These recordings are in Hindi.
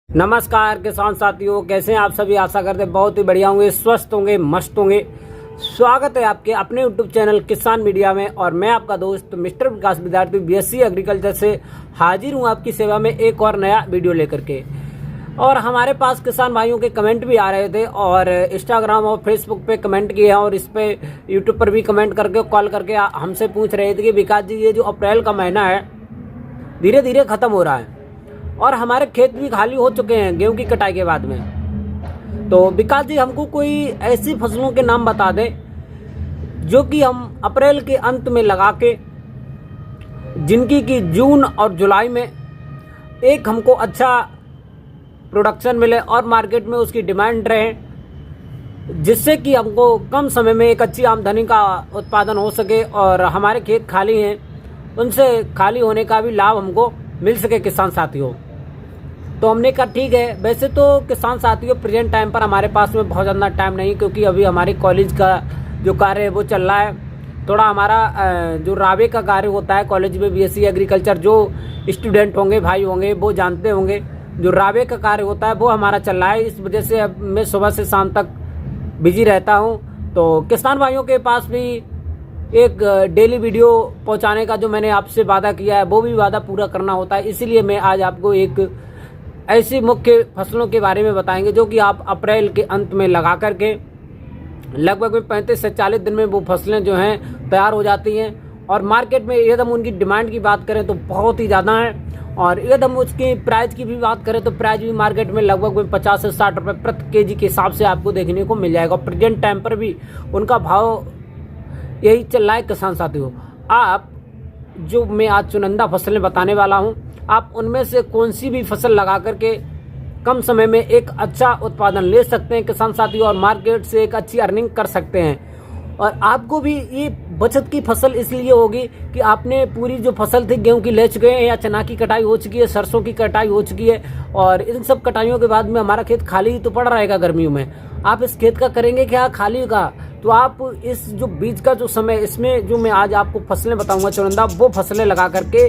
नमस्कार किसान साथियों, कैसे हैं आप सभी। आशा करते हैं बहुत ही बढ़िया होंगे, स्वस्थ होंगे, मस्त होंगे। स्वागत है आपके अपने यूट्यूब चैनल किसान मीडिया में और मैं आपका दोस्त मिस्टर विकास विद्यार्थी बीएससी एग्रीकल्चर से हाजिर हूं आपकी सेवा में एक और नया वीडियो लेकर के। और हमारे पास किसान भाइयों के कमेंट भी आ रहे थे और इंस्टाग्राम और फेसबुक पे कमेंट किए हैं और इस पे यूट्यूब पर भी कमेंट करके कॉल करके हमसे पूछ रहे थे कि विकास जी, ये जो अप्रैल का महीना है धीरे धीरे खत्म हो रहा है और हमारे खेत भी खाली हो चुके हैं गेहूं की कटाई के बाद में। तो विकास जी, हमको कोई ऐसी फसलों के नाम बता दें जो कि हम अप्रैल के अंत में लगा के जिनकी कि जून और जुलाई में एक हमको अच्छा प्रोडक्शन मिले और मार्केट में उसकी डिमांड रहे, जिससे कि हमको कम समय में एक अच्छी आमदनी का उत्पादन हो सके और हमारे खेत खाली हैं उनसे खाली होने का भी लाभ हमको मिल सके किसान साथियों। तो हमने कहा ठीक है। वैसे तो किसान साथियों प्रेजेंट टाइम पर हमारे पास में बहुत ज़्यादा टाइम नहीं, क्योंकि अभी हमारे कॉलेज का जो कार्य है वो चल रहा है। थोड़ा हमारा जो रावे का कार्य होता है कॉलेज में बीएससी एग्रीकल्चर, जो स्टूडेंट होंगे भाई होंगे वो जानते होंगे, जो रावे का कार्य होता है वो हमारा चल रहा है। इस वजह से अब मैं सुबह से शाम तक बिजी रहता हूँ। तो किसान भाइयों के पास भी एक डेली वीडियो पहुंचाने का जो मैंने आपसे वादा किया है वो भी वादा पूरा करना होता है। इसीलिए मैं आज आपको एक ऐसी मुख्य फसलों के बारे में बताएंगे जो कि आप अप्रैल के अंत में लगा करके लगभग 35 से 40 दिन में वो फसलें जो हैं तैयार हो जाती हैं और मार्केट में एकदम उनकी डिमांड की बात करें तो बहुत ही ज़्यादा है और एकदम उसकी प्राइस की भी बात करें तो प्राइस भी मार्केट में लगभग 50 से 60 रुपये प्रति केजी के हिसाब से आपको देखने को मिल जाएगा। प्रेजेंट टाइम पर भी उनका भाव यही चल रहा है किसान साथियों। आप जो मैं आज चुनिंदा फसलें बताने वाला हूं, आप उनमें से कौन सी भी फसल लगा करके कम समय में एक अच्छा उत्पादन ले सकते हैं किसान साथियों और मार्केट से एक अच्छी अर्निंग कर सकते हैं। और आपको भी ये बचत की फसल इसलिए होगी कि आपने पूरी जो फसल थी गेहूं की ले चुके हैं या चना की कटाई हो चुकी है, सरसों की कटाई हो चुकी है और इन सब कटाइयों के बाद में हमारा खेत खाली तो पड़ रहेगा गर्मियों में। आप इस खेत का करेंगे क्या, खाली का। तो आप इस जो बीज का जो समय, इसमें जो मैं आज आपको फसलें बताऊंगा चुनिंदा, वो फसलें लगा करके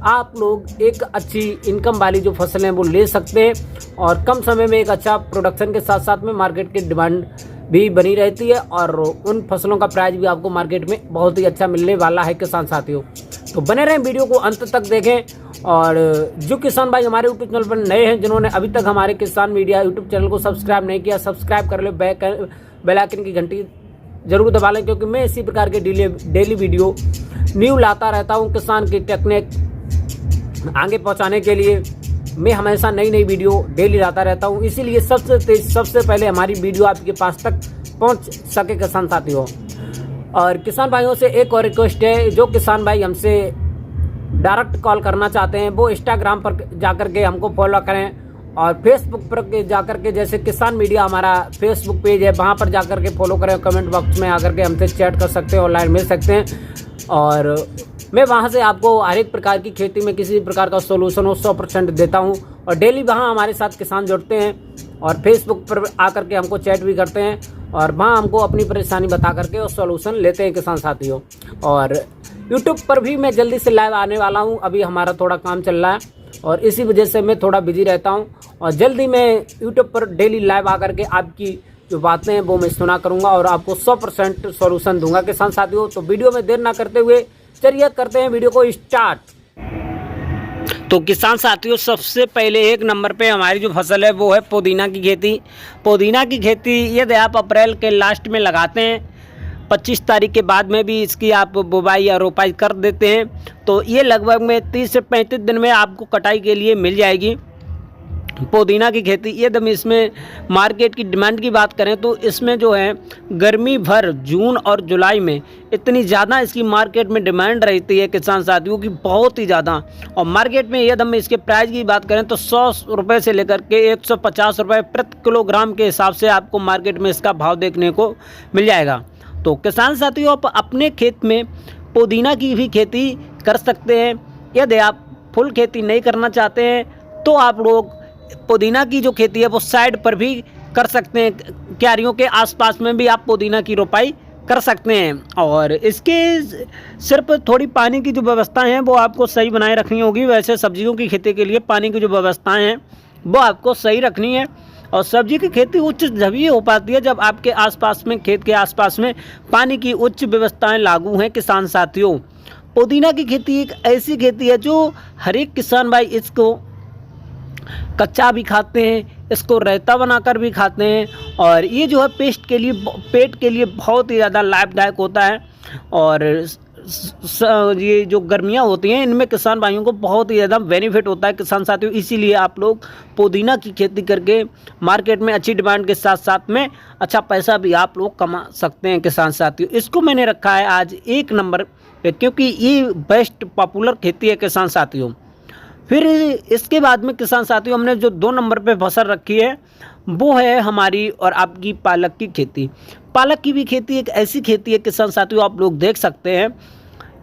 आप लोग एक अच्छी इनकम वाली जो फसलें वो ले सकते हैं और कम समय में एक अच्छा प्रोडक्शन के साथ साथ में मार्केट की डिमांड भी बनी रहती है और उन फसलों का प्राइस भी आपको मार्केट में बहुत ही अच्छा मिलने वाला है किसान साथियों। तो बने रहें, वीडियो को अंत तक देखें। और जो किसान भाई हमारे यूट्यूब चैनल पर नए हैं, जिन्होंने अभी तक हमारे किसान मीडिया यूट्यूब चैनल को सब्सक्राइब नहीं किया, सब्सक्राइब कर ले, बेल आइकन की घंटी जरूर दबा लें, क्योंकि मैं इसी प्रकार के डेली वीडियो न्यू लाता रहता हूं। किसान की टेक्निक आगे पहुंचाने के लिए मैं हमेशा नई नई वीडियो डेली लाता रहता हूं, इसीलिए सबसे पहले हमारी वीडियो आपके पास तक पहुंच सके किसान साथियों। और किसान भाइयों से एक और रिक्वेस्ट है, जो किसान भाई हमसे डायरेक्ट कॉल करना चाहते हैं वो इंस्टाग्राम पर जाकर के हमको फॉलो करें और फेसबुक पर जाकर के, जैसे किसान मीडिया हमारा फेसबुक पेज है, वहाँ पर जाकर के फॉलो करें। कमेंट बॉक्स में आकर के हमसे चैट कर सकते हैं, ऑनलाइन मिल सकते हैं और मैं वहाँ से आपको हर एक प्रकार की खेती में किसी प्रकार का सोल्यूशन हो 100% देता हूँ। और डेली वहाँ हमारे साथ किसान जुड़ते हैं और फेसबुक पर आकर के हमको चैट भी करते हैं और वहाँ हमको अपनी परेशानी बता करके और सोल्यूशन लेते हैं किसान साथियों। और यूट्यूब पर भी मैं जल्दी से लाइव आने वाला हूँ, अभी हमारा थोड़ा काम चल रहा है और इसी वजह से मैं थोड़ा बिजी रहता हूँ और जल्दी मैं यूट्यूब पर डेली लाइव आकर के आपकी जो बातें हैं वो मैं सुना करूँगा और आपको 100% सॉल्यूशन दूंगा किसान साथियों। तो वीडियो में देर ना करते हुए चलिए करते हैं वीडियो को स्टार्ट। तो किसान साथियों, सबसे पहले एक नंबर पे हमारी जो फसल है वो है पुदीना की खेती। पुदीना की खेती यदि आप अप्रैल के लास्ट में लगाते हैं, 25 तारीख के बाद में भी इसकी आप बुवाई या रोपाई कर देते हैं तो ये लगभग में 30 से 35 दिन में आपको कटाई के लिए मिल जाएगी पुदीना की खेती। एकदम इसमें मार्केट की डिमांड की बात करें तो इसमें जो है गर्मी भर जून और जुलाई में इतनी ज़्यादा इसकी मार्केट में डिमांड रहती है किसान साथियों की, बहुत ही ज़्यादा। और मार्केट में एकदम इसके प्राइस की बात करें तो 100 रुपये से लेकर के 150 रुपये प्रति किलोग्राम के हिसाब से आपको मार्केट में इसका भाव देखने को मिल जाएगा। तो किसान साथियों, आप अपने खेत में पुदीना की भी खेती कर सकते हैं। यदि आप फुल खेती नहीं करना चाहते हैं तो आप लोग पुदीना की जो खेती है वो साइड पर भी कर सकते हैं, क्यारियों के आसपास में भी आप पुदीना की रोपाई कर सकते हैं। और इसके सिर्फ थोड़ी पानी की जो व्यवस्थाएं हैं वो आपको सही बनाए रखनी होगी। वैसे सब्जियों की खेती के लिए पानी की जो व्यवस्थाएं हैं वो आपको सही रखनी है। और सब्जी की खेती उच्च तभी हो पाती है जब आपके आसपास में, खेत के आसपास में पानी की उच्च व्यवस्थाएं लागू हैं किसान साथियों। पुदीना की खेती एक ऐसी खेती है जो हर एक किसान भाई इसको कच्चा भी खाते हैं, इसको रायता बनाकर भी खाते हैं, और ये जो है पेट के लिए बहुत ही ज़्यादा लाभदायक होता है। और ये जो गर्मियाँ होती हैं इनमें किसान भाइयों को बहुत ही ज़्यादा बेनिफिट होता है किसान साथियों। इसीलिए आप लोग पुदीना की खेती करके मार्केट में अच्छी डिमांड के साथ साथ में अच्छा पैसा भी आप लोग कमा सकते हैं किसान साथियों। इसको मैंने रखा है आज 1 नंबर पे, क्योंकि ये बेस्ट पॉपुलर खेती है किसान साथियों। फिर इसके बाद में किसान साथियों हमने जो 2 नंबर पे फसल रखी है वो है हमारी और आपकी पालक की खेती। पालक की भी खेती एक ऐसी खेती है किसान साथियों, आप लोग देख सकते हैं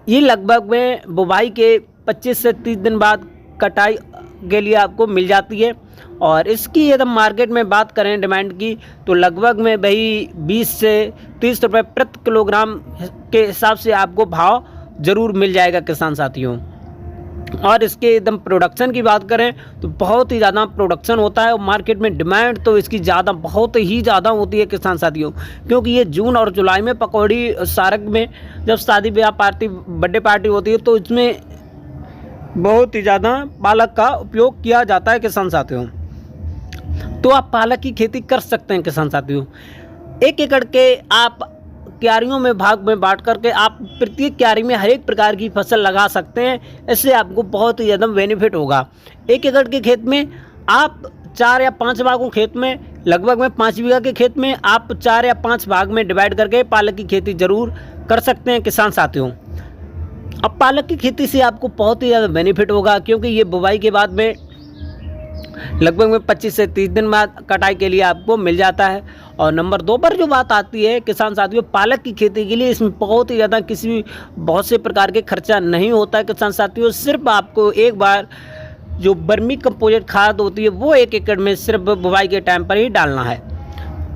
ये लगभग में बुवाई के 25 से 30 दिन बाद कटाई के लिए आपको मिल जाती है। और इसकी यदि मार्केट में बात करें डिमांड की तो लगभग में भाई 20 से 30 रुपये प्रति किलोग्राम के हिसाब से आपको भाव ज़रूर मिल जाएगा किसान साथियों। और इसके एकदम प्रोडक्शन की बात करें तो बहुत ही ज़्यादा प्रोडक्शन होता है और मार्केट में डिमांड तो इसकी बहुत ही ज़्यादा होती है किसान साथियों। क्योंकि ये जून और जुलाई में पकौड़ी सारक में जब शादी ब्याह पार्टी बर्थडे पार्टी होती है तो इसमें बहुत ही ज़्यादा पालक का उपयोग किया जाता है किसान साथियों। तो आप पालक की खेती कर सकते हैं किसान साथियों। 1 एकड़ के आप क्यारियों में भाग में बांट करके आप प्रत्येक क्यारी में हर एक प्रकार की फसल लगा सकते हैं। इससे आपको बहुत ही ज़्यादा बेनिफिट होगा। 1 एकड़ के खेत में आप 4 या 5 भागों खेत में, लगभग में 5 बीघा के खेत में आप 4 या 5 भाग में डिवाइड करके पालक की खेती ज़रूर कर सकते हैं किसान साथियों। अब पालक की खेती से आपको बहुत ही ज़्यादा बेनिफिट होगा, क्योंकि ये बुवाई के बाद में लगभग में 25 से 30 दिन बाद कटाई के लिए आपको मिल जाता है। और नंबर 2 पर जो बात आती है किसान साथियों पालक की खेती के लिए, इसमें बहुत ही ज़्यादा बहुत से प्रकार के खर्चा नहीं होता है किसान साथियों। सिर्फ आपको एक बार जो वर्मी कंपोजिट खाद होती है वो 1 एकड़ में सिर्फ बुवाई के टाइम पर ही डालना है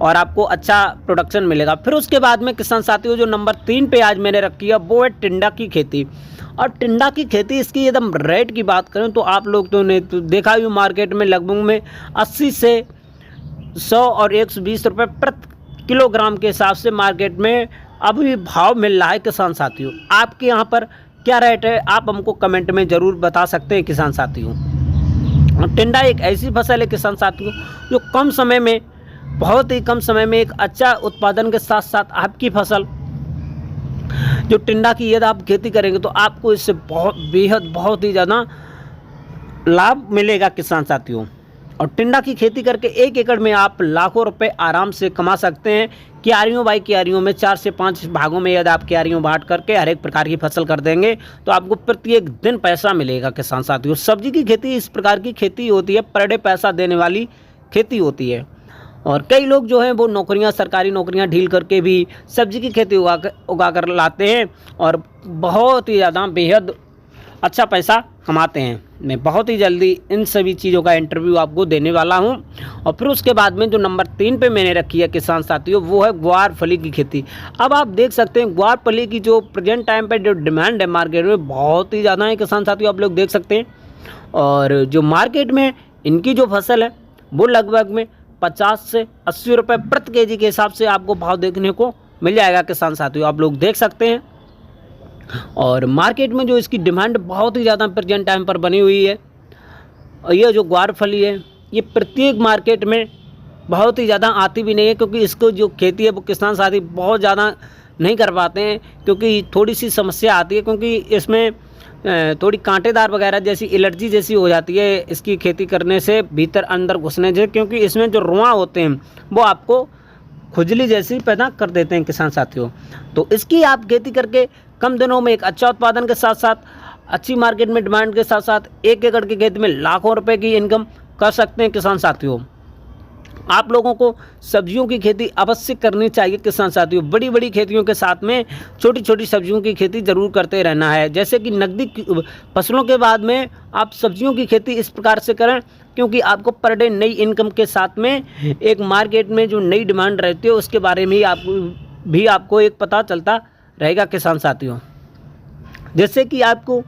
और आपको अच्छा प्रोडक्शन मिलेगा। फिर उसके बाद में किसान साथियों जो नंबर 3 पे आज मैंने रखी है वो है टिंडा की खेती। और टिंडा की खेती इसकी एकदम रेट की बात करें तो आप लोग तो ने तो देखा ही मार्केट में लगभग में 80 से 100 और 120 रुपये प्रति किलोग्राम के हिसाब से मार्केट में अभी भाव मिल रहा है किसान साथियों। आपके यहाँ पर क्या रेट है आप हमको कमेंट में ज़रूर बता सकते हैं किसान साथियों। टिंडा एक ऐसी फसल है किसान साथियों जो कम समय में, बहुत ही कम समय में एक अच्छा उत्पादन के साथ साथ आपकी फसल जो टिंडा की यदि आप खेती करेंगे तो आपको इससे बहुत ही ज़्यादा लाभ मिलेगा किसान साथियों। और टिंडा की खेती करके 1 एकड़ में आप लाखों रुपए आराम से कमा सकते हैं। क्यारियों बाई क्यारियों में 4 से 5 भागों में यदि आप क्यारियों बांट करके हर एक प्रकार की फसल कर देंगे तो आपको प्रत्येक दिन पैसा मिलेगा किसान साथियों। सब्जी की खेती इस प्रकार की खेती होती है, पर डे पैसा देने वाली खेती होती है। और कई लोग जो हैं वो नौकरियां, सरकारी नौकरियां ढील करके भी सब्जी की खेती उगा कर लाते हैं और बहुत ही ज़्यादा बेहद अच्छा पैसा कमाते हैं। मैं बहुत ही जल्दी इन सभी चीज़ों का इंटरव्यू आपको देने वाला हूं। और फिर उसके बाद में जो नंबर 3 पे मैंने रखी है किसान साथियों वो है ग्वार फली की खेती। अब आप देख सकते हैं ग्वार फली की जो प्रेजेंट टाइम पे जो डिमांड है मार्केट में बहुत ही ज़्यादा है किसान साथियों, आप लोग देख सकते हैं। और जो मार्केट में इनकी जो फसल है वो लगभग में 50 से 80 रुपये प्रति केजी के हिसाब से आपको भाव देखने को मिल जाएगा किसान साथियों, आप लोग देख सकते हैं। और मार्केट में जो इसकी डिमांड बहुत ही ज़्यादा प्रेजेंट टाइम पर बनी हुई है। और ये जो ग्वार फली है ये प्रत्येक मार्केट में बहुत ही ज़्यादा आती भी नहीं है, क्योंकि इसको जो खेती है वो किसान साथी बहुत ज़्यादा नहीं कर पाते हैं, क्योंकि थोड़ी सी समस्या आती है, क्योंकि इसमें थोड़ी कांटेदार वगैरह जैसी एलर्जी जैसी हो जाती है इसकी खेती करने से, भीतर अंदर घुसने से, क्योंकि इसमें जो रुआं होते हैं वो आपको खुजली जैसी पैदा कर देते हैं किसान साथियों। तो इसकी आप खेती करके कम दिनों में एक अच्छा उत्पादन के साथ साथ अच्छी मार्केट में डिमांड के साथ साथ 1 एकड़ की खेती में लाखों रुपए की इनकम कर सकते हैं किसान साथियों। आप लोगों को सब्जियों की खेती अवश्य करनी चाहिए किसान साथियों। बड़ी बड़ी खेतियों के साथ में छोटी छोटी सब्जियों की खेती ज़रूर करते रहना है। जैसे कि नकदी फसलों के बाद में आप सब्जियों की खेती इस प्रकार से करें, क्योंकि आपको पर डे नई इनकम के साथ में एक मार्केट में जो नई डिमांड रहती है उसके बारे में ही आपको एक पता चलता रहेगा किसान साथियों। जैसे कि आपको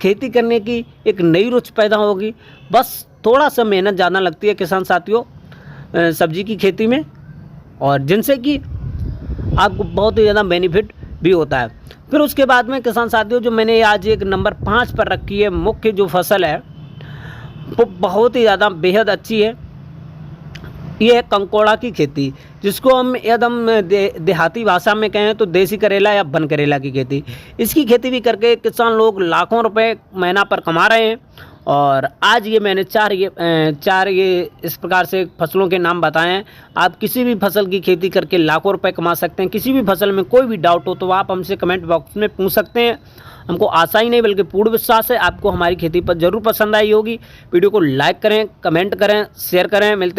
खेती करने की एक नई रुचि पैदा होगी, बस थोड़ा सा मेहनत ज़्यादा लगती है किसान साथियों सब्जी की खेती में, और जिनसे कि आपको बहुत ही ज़्यादा बेनिफिट भी होता है। फिर उसके बाद में किसान साथियों जो मैंने आज एक नंबर 5 पर रखी है मुख्य जो फसल है वो बहुत ही ज़्यादा बेहद अच्छी है। ये है कंकोड़ा की खेती, जिसको हम एकदम देहाती भाषा में कहें तो देसी करेला या बन करेला की खेती। इसकी खेती भी करके किसान लोग लाखों रुपए महीना पर कमा रहे हैं। और आज ये मैंने चार ये इस प्रकार से फसलों के नाम बताए हैं। आप किसी भी फसल की खेती करके लाखों रुपए कमा सकते हैं। किसी भी फसल में कोई भी डाउट हो तो आप हमसे कमेंट बॉक्स में पूछ सकते हैं। हमको आशा ही नहीं बल्कि पूर्ण विश्वास है आपको हमारी खेती पर जरूर पसंद आई होगी। वीडियो को लाइक करें, कमेंट करें, शेयर करें। मिलते हैं